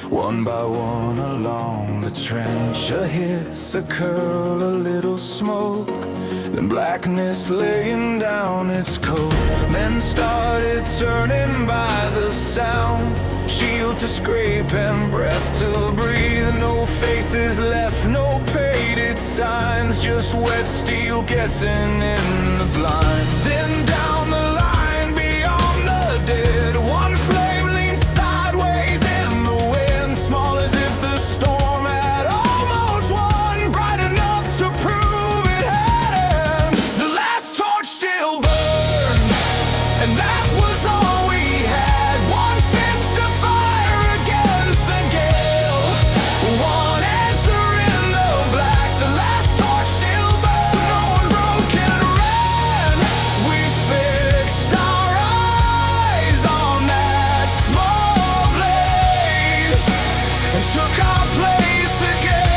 One by one along the trench, a hiss, a curl, a little smoke, then blackness laying down its coat. Men started turning by the sound, shield to scrape and breath to breathe. No faces left, no painted signs, just wet steel guessing in the blind. Then down the line beyond the dead, one flame leaned sideways in the wind, small as if the storm had almost won, bright enough to prove it had end. The last torch still burned, and that was all we had. One fist of fire against the gale, one answer in the black. The last torch still burned, so no one broke and ran. We fixed our eyes on that small blaze and took our place again.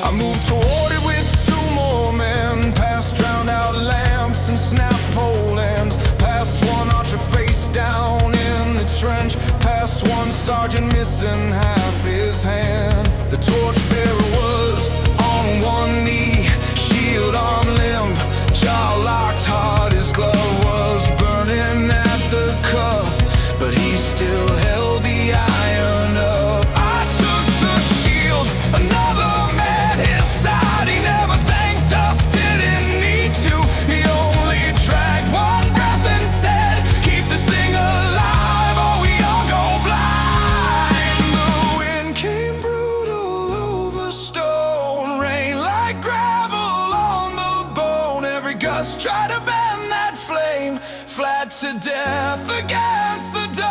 I moved toward it with two more men, past drowned out lamps and snap pole ends, past one archer face down in the trench, past one sergeant missing half his hand. The torchbearer was on one knee, shield arm limp, jaw locked hard. His glove was burning at the cuff, but he still held the iron up. I took the shield, another man his side. He never thanked us, didn't need to. He only dragged one breath and said, "Keep this thing alive or we all go blind." The wind came brutal over stone, rain like gravel on the bone. Every gust tried to bend that flame, flat to death against the dark.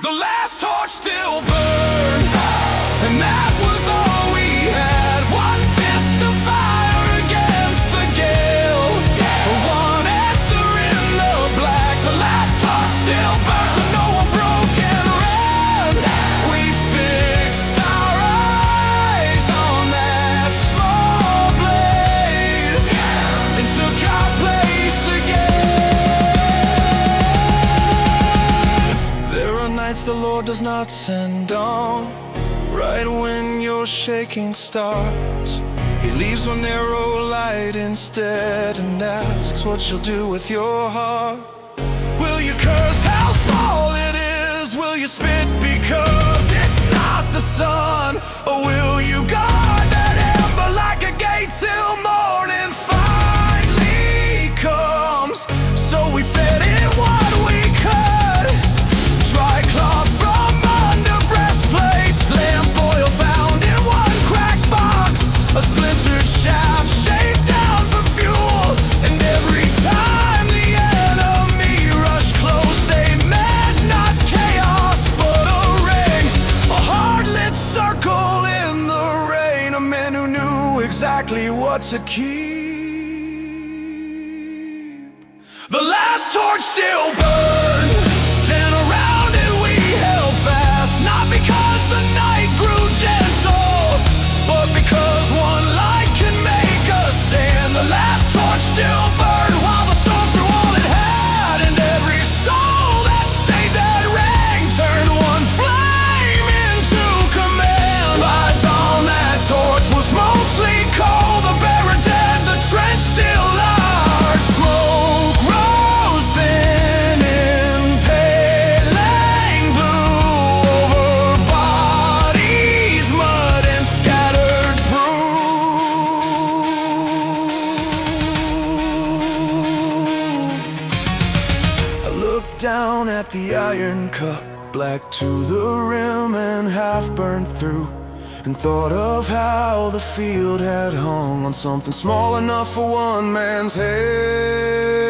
The last torch still burned, and that was all we had. One fist of fire against the gale, one answer in the black. The last torch still burns, so no one broke and ran. We fixed our eyes on that small blaze and took our place again. There are nights the Lord does not send on, right when your shaking starts. He leaves a narrow light instead and asks what you'll do with your heart. Will you curse how small it is? Will you spit because it's not the sun? Or will you guard that ember like a gate till morning finally comes? So we fed it what we could, dry cloth from under breastplates, lamp oil found in one cracked box, a splintered shaft shaved down for fuel. And every time the enemy rushed close, they meant not chaos but a ring, a hard-lit circle in the rain, a man who knew exactly what to keep. The last torch still burned, and around it we held fast, not because the night grew gentle, but because one light can make us stand. The last torch still burned while the storm threw all it had, and every soul that stayed that rang turned one flame into command. By dawn that torch was mostly cold, the bearer dead, the trench still large. Smoke rose thin, impaling blue over bodies, mud and scattered proof. I looked down at the iron cup, black to the rim and half burned through, and thought of how the field had hung on something small enough for one man's head.